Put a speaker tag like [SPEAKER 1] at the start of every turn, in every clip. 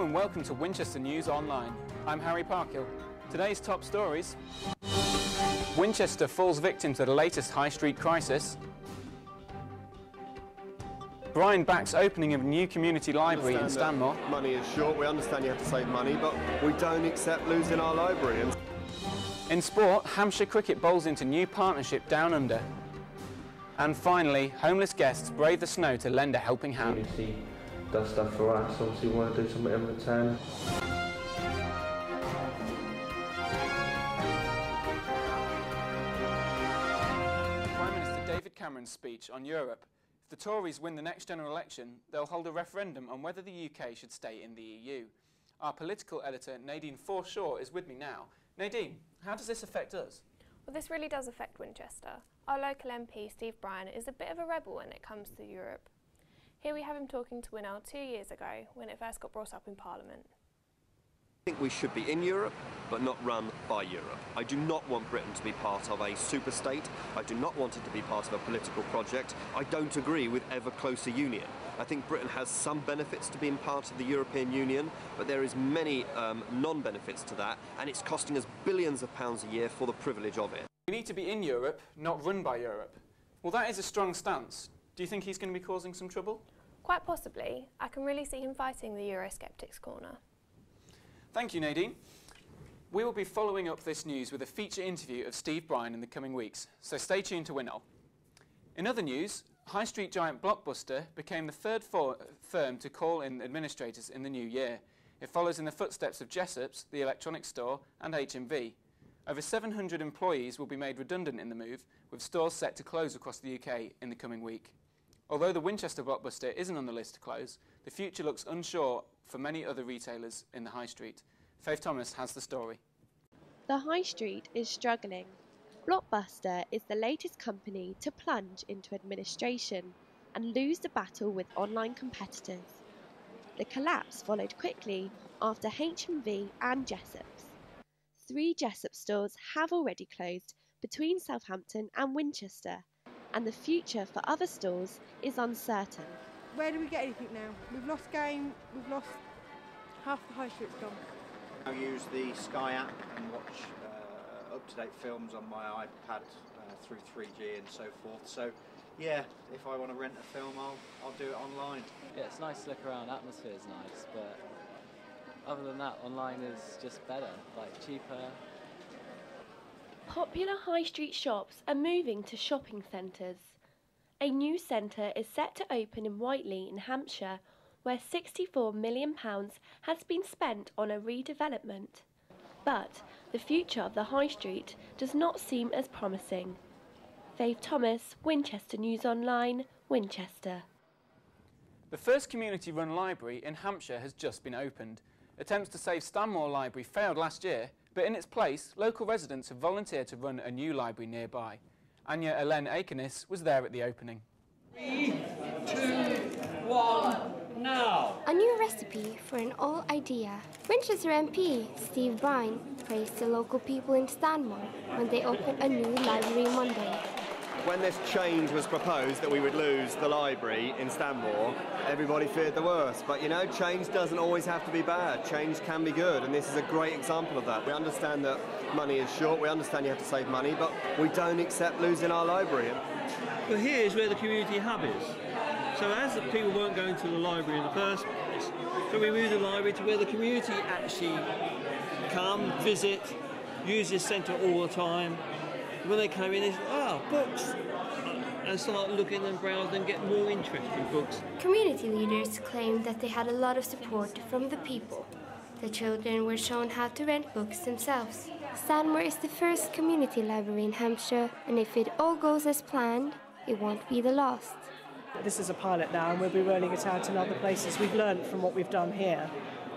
[SPEAKER 1] and welcome to Winchester News Online. I'm Harry Parkhill. Today's top stories: Winchester falls victim to the latest high street crisis. Brian backs opening of a new community library in Stanmore.
[SPEAKER 2] Money is short, we understand you have to save money, but we don't accept losing our library.
[SPEAKER 1] In sport, Hampshire cricket bowls into new partnership down under. And finally, homeless guests brave the snow to lend a helping hand.
[SPEAKER 3] Community does stuff for us, obviously we want to do something in return.
[SPEAKER 1] Prime Minister David Cameron's speech on Europe. If the Tories win the next general election, they'll hold a referendum on whether the UK should stay in the EU. Our political editor, Nadine Forshaw, is with me now. Nadine, how does this affect us?
[SPEAKER 4] Well, this really does affect Winchester. Our local MP, Steve Bryan, is a bit of a rebel when it comes to Europe. Here we have him talking to Winol 2 years ago, when it first got brought up in Parliament.
[SPEAKER 2] I think we should be in Europe, but not run by Europe. I do not want Britain to be part of a super-state. I do not want it to be part of a political project. I don't agree with ever closer union. I think Britain has some benefits to being part of the European Union, but there is many non-benefits to that, and it's costing us billions of pounds a year for the privilege of it.
[SPEAKER 1] We need to be in Europe, not run by Europe. Well, that is a strong stance. Do you think he's going to be causing some trouble?
[SPEAKER 4] Quite possibly. I can really see him fighting the Eurosceptics' corner.
[SPEAKER 1] Thank you, Nadine. We will be following up this news with a feature interview of Steve Bryan in the coming weeks, so stay tuned to Winol. In other news, high street giant Blockbuster became the third firm to call in administrators in the new year. It follows in the footsteps of Jessop's, the electronics store, and HMV. Over 700 employees will be made redundant in the move, with stores set to close across the UK in the coming week. Although the Winchester Blockbuster isn't on the list to close, the future looks unsure for many other retailers in the high street. Faith Thomas has the story.
[SPEAKER 5] The high street is struggling. Blockbuster is the latest company to plunge into administration and lose the battle with online competitors. The collapse followed quickly after HMV and Jessop's. 3 Jessop stores have already closed between Southampton and Winchester, and the future for other stores is uncertain.
[SPEAKER 6] Where do we get anything now? We've lost game, we've lost half the high street's gone.
[SPEAKER 7] I use the Sky app and watch up-to-date films on my iPad through 3G and so forth. So yeah, if I want to rent a film, I'll do it online.
[SPEAKER 8] Yeah, it's nice to look around, atmosphere is nice, but other than that, online is just better, like cheaper.
[SPEAKER 5] Popular high street shops are moving to shopping centres. A new centre is set to open in Whiteley in Hampshire, where £64 million has been spent on a redevelopment. But the future of the high street does not seem as promising. Faith Thomas, Winchester News Online, Winchester.
[SPEAKER 1] The first community-run library in Hampshire has just been opened. Attempts to save Stanmore Library failed last year, but in its place, local residents have volunteered to run a new library nearby. Anya Elen Akenis was there at the opening.
[SPEAKER 9] 3, 2, 1, now!
[SPEAKER 10] A new recipe for an old idea. Winchester MP Steve Bryan praised the local people in Stanmore when they opened a new library Monday.
[SPEAKER 2] When this change was proposed that we would lose the library in Stanmore, everybody feared the worst. But you know, change doesn't always have to be bad. Change can be good, and this is a great example of that. We understand that money is short, we understand you have to save money, but we don't accept losing our library.
[SPEAKER 9] Well, here's where the community hub is. So as the people weren't going to the library in the first place, so we moved the library to where the community actually come, visit, use this centre all the time. When they come in, they say, books, and start looking and browsing and get more interest in books.
[SPEAKER 10] Community leaders claimed that they had a lot of support from the people. The children were shown how to rent books themselves. Stanmore is the first community library in Hampshire, and if it all goes as planned, it won't be the last.
[SPEAKER 11] This is a pilot now, and we'll be rolling it out in other places. We've learned from what we've done here,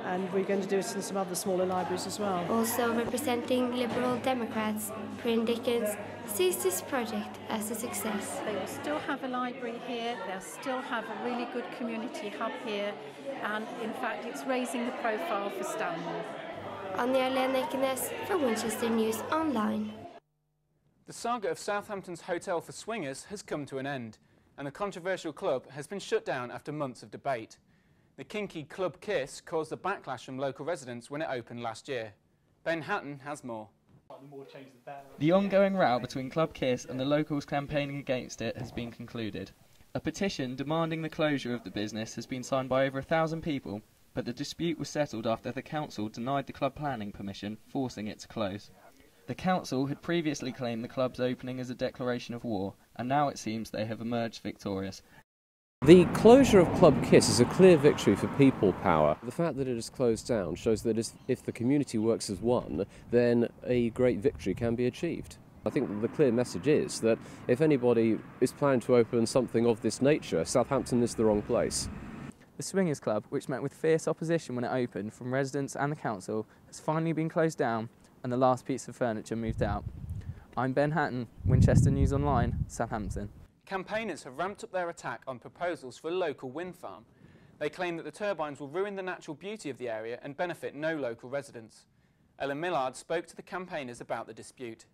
[SPEAKER 11] and we're going to do it in some other smaller libraries as well.
[SPEAKER 10] Also representing Liberal Democrats, Pryn Dickens sees this project as a success.
[SPEAKER 12] They will still have a library here, they'll still have a really good community hub here, and in fact it's raising the profile for Stanmore.
[SPEAKER 10] Anya Akenis for Winchester News Online.
[SPEAKER 1] The saga of Southampton's Hotel for Swingers has come to an end, and the controversial club has been shut down after months of debate. The kinky Club Kiss caused a backlash from local residents when it opened last year. Ben Hatton has more.
[SPEAKER 13] The ongoing row between Club Kiss and the locals campaigning against it has been concluded. A petition demanding the closure of the business has been signed by over 1,000 people, but the dispute was settled after the council denied the club planning permission, forcing it to close. The council had previously claimed the club's opening as a declaration of war, and now it seems they have emerged victorious.
[SPEAKER 14] The closure of Club Kiss is a clear victory for people power. The fact that it is closed down shows that if the community works as one, then a great victory can be achieved. I think the clear message is that if anybody is planning to open something of this nature, Southampton is the wrong place.
[SPEAKER 13] The Swingers Club, which met with fierce opposition when it opened from residents and the council, has finally been closed down and the last piece of furniture moved out. I'm Ben Hatton, Winchester News Online, Southampton.
[SPEAKER 1] Campaigners have ramped up their attack on proposals for a local wind farm. They claim that the turbines will ruin the natural beauty of the area and benefit no local residents. Ellen Millard spoke to the campaigners about the dispute.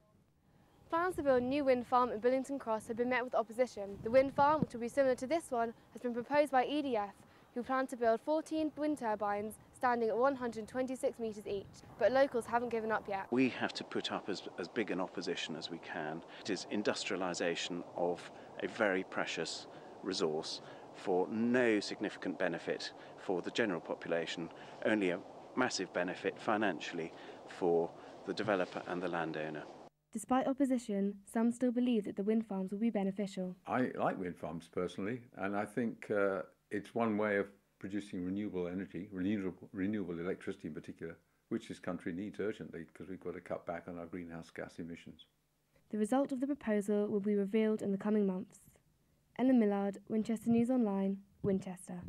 [SPEAKER 15] Plans to build a new wind farm in Billington Cross have been met with opposition. The wind farm, which will be similar to this one, has been proposed by EDF, who plan to build 14 wind turbines standing at 126 metres each, but locals haven't given up yet.
[SPEAKER 16] We have to put up as big an opposition as we can. It is industrialisation of a very precious resource for no significant benefit for the general population, only a massive benefit financially for the developer and the landowner.
[SPEAKER 15] Despite opposition, some still believe that the wind farms will be beneficial.
[SPEAKER 17] I like wind farms personally, and I think it's one way of producing renewable energy, renewable electricity in particular, which this country needs urgently because we've got to cut back on our greenhouse gas emissions.
[SPEAKER 15] The result of the proposal will be revealed in the coming months. Ellen Millard, Winchester News Online, Winchester.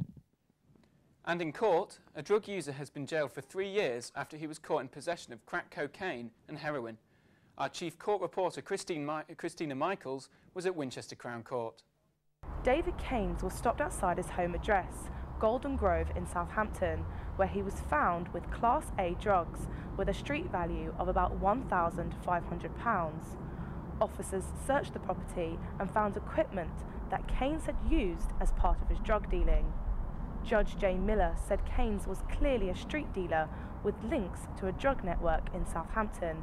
[SPEAKER 1] And in court, a drug user has been jailed for 3 years after he was caught in possession of crack cocaine and heroin. Our chief court reporter, Christina Michaels, was at Winchester Crown Court.
[SPEAKER 18] David Keynes was stopped outside his home address, Golden Grove in Southampton, where he was found with Class A drugs with a street value of about £1,500. Officers searched the property and found equipment that Keynes had used as part of his drug dealing. Judge Jane Miller said Keynes was clearly a street dealer with links to a drug network in Southampton.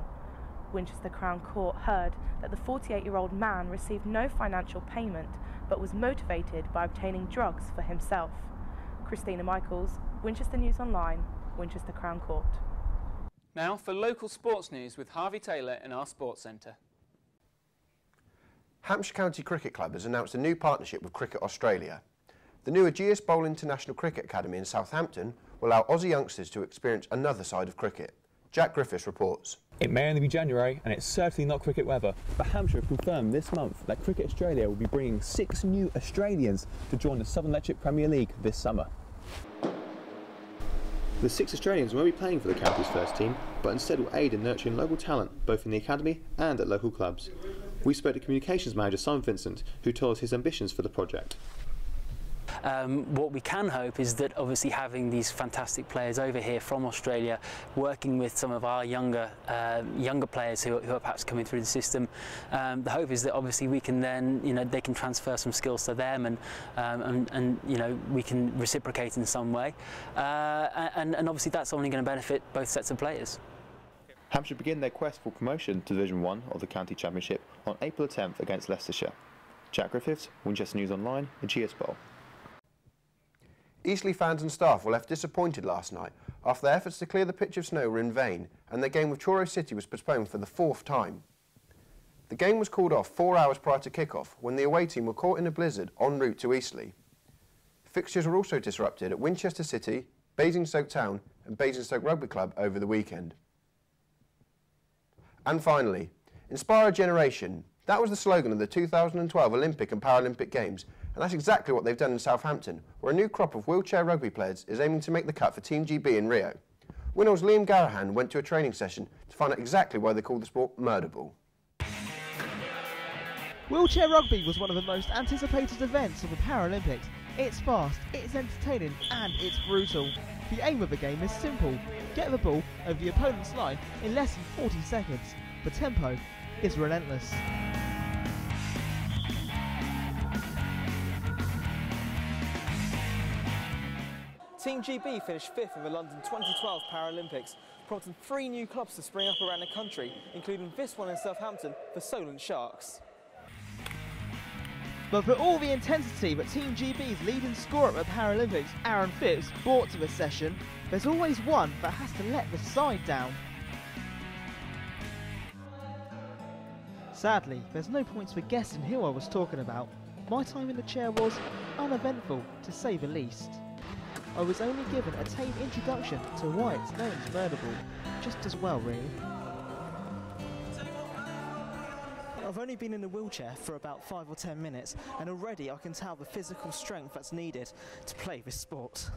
[SPEAKER 18] Winchester Crown Court heard that the 48-year-old man received no financial payment but was motivated by obtaining drugs for himself. Christina Michaels, Winchester News Online, Winchester Crown Court.
[SPEAKER 1] Now for local sports news with Harvey Taylor in our Sports Centre.
[SPEAKER 19] Hampshire County Cricket Club has announced a new partnership with Cricket Australia. The new Aegeus Bowl International Cricket Academy in Southampton will allow Aussie youngsters to experience another side of cricket. Jack Griffiths reports.
[SPEAKER 20] It may only be January, and it's certainly not cricket weather, but Hampshire have confirmed this month that Cricket Australia will be bringing 6 new Australians to join the Southern Electric Premier League this summer. The 6 Australians won't be playing for the county's first team, but instead will aid in nurturing local talent, both in the academy and at local clubs. We spoke to Communications Manager Simon Vincent, who told us his ambitions for the project.
[SPEAKER 21] What we can hope is that obviously having these fantastic players over here from Australia, working with some of our younger players who are perhaps coming through the system, the hope is that obviously we can then, they can transfer some skills to them and we can reciprocate in some way, and obviously that's only going to benefit both sets of players.
[SPEAKER 20] Hampshire begin their quest for promotion to Division 1 of the County Championship on April 10th against Leicestershire. Jack Griffiths, Winchester News Online, Aegeus Bowl.
[SPEAKER 19] Eastleigh fans and staff were left disappointed last night after their efforts to clear the pitch of snow were in vain and their game with Truro City was postponed for the 4th time. The game was called off 4 hours prior to kick-off when the away team were caught in a blizzard en route to Eastleigh. Fixtures were also disrupted at Winchester City, Basingstoke Town and Basingstoke Rugby Club over the weekend. And finally, Inspire a Generation. That was the slogan of the 2012 Olympic and Paralympic Games, and that's exactly what they've done in Southampton, where a new crop of wheelchair rugby players is aiming to make the cut for Team GB in Rio. Winol's Liam Garahan went to a training session to find out exactly why they call the sport murder ball.
[SPEAKER 22] Wheelchair rugby was one of the most anticipated events of the Paralympics. It's fast, it's entertaining and it's brutal. The aim of the game is simple. Get the ball over the opponent's line in less than 40 seconds. The tempo is relentless. Team GB finished 5th in the London 2012 Paralympics, prompting 3 new clubs to spring up around the country, including this one in Southampton, the Solent Sharks. But for all the intensity that Team GB's leading scorer at the Paralympics, Aaron Phipps, brought to the session, there's always one that has to let the side down. Sadly, there's no points for guessing who I was talking about. My time in the chair was uneventful, to say the least. I was only given a tame introduction to why its name's Murderball, just as well really. I've only been in the wheelchair for about 5 or 10 minutes, and already I can tell the physical strength that's needed to play this sport.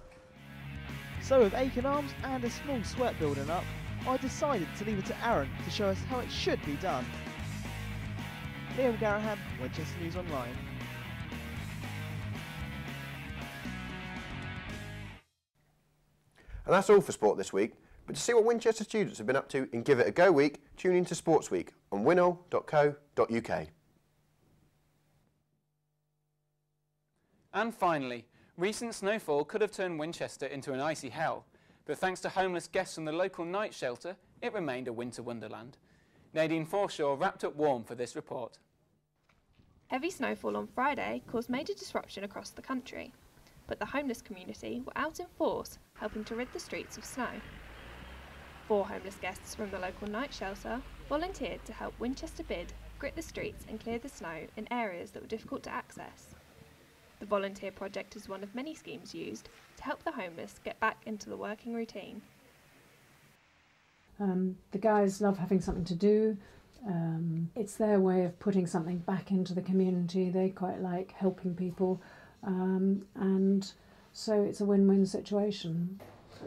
[SPEAKER 22] So with aching arms and a small sweat building up, I decided to leave it to Aaron to show us how it should be done. Liam Garahan, Winchester News Online.
[SPEAKER 19] And that's all for sport this week. But to see what Winchester students have been up to in Give It a Go week, tune in to Sports Week on winol.co.uk.
[SPEAKER 1] And finally, recent snowfall could have turned Winchester into an icy hell, but thanks to homeless guests from the local night shelter, it remained a winter wonderland. Nadine Forshaw wrapped up warm for this report.
[SPEAKER 3] Heavy snowfall on Friday caused major disruption across the country, but the homeless community were out in force, helping to rid the streets of snow. 4 homeless guests from the local night shelter volunteered to help Winchester Bid grit the streets and clear the snow in areas that were difficult to access. The volunteer project is one of many schemes used to help the homeless get back into the working routine.
[SPEAKER 4] The guys love having something to do. It's their way of putting something back into the community. They quite like helping people, and so it's a win-win situation.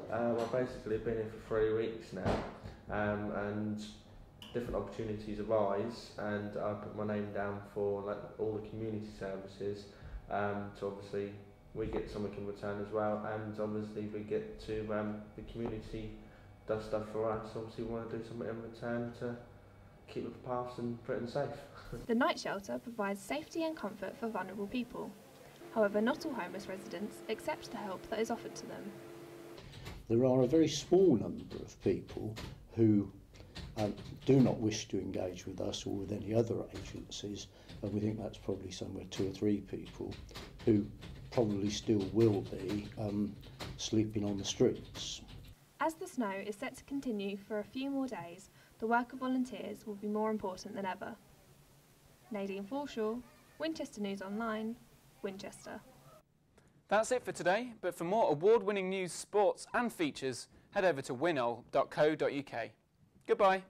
[SPEAKER 23] Well, basically I've been here for 3 weeks now, and different opportunities arise, and I put my name down for like all the community services. So obviously we get something in return as well, and obviously we get to the community does stuff for us. Obviously we want to do something in return to keep the paths in Britain safe.
[SPEAKER 3] The night shelter provides safety and comfort for vulnerable people. However, not all homeless residents accept the help that is offered to them.
[SPEAKER 24] There are a very small number of people who do not wish to engage with us or with any other agencies, and we think that's probably somewhere 2 or 3 people who probably still will be sleeping on the streets.
[SPEAKER 3] As the snow is set to continue for a few more days, the work of volunteers will be more important than ever. Nadine Forshaw, Winchester News Online, Winchester.
[SPEAKER 1] That's it for today, but for more award-winning news, sports and features, head over to winol.co.uk. Goodbye.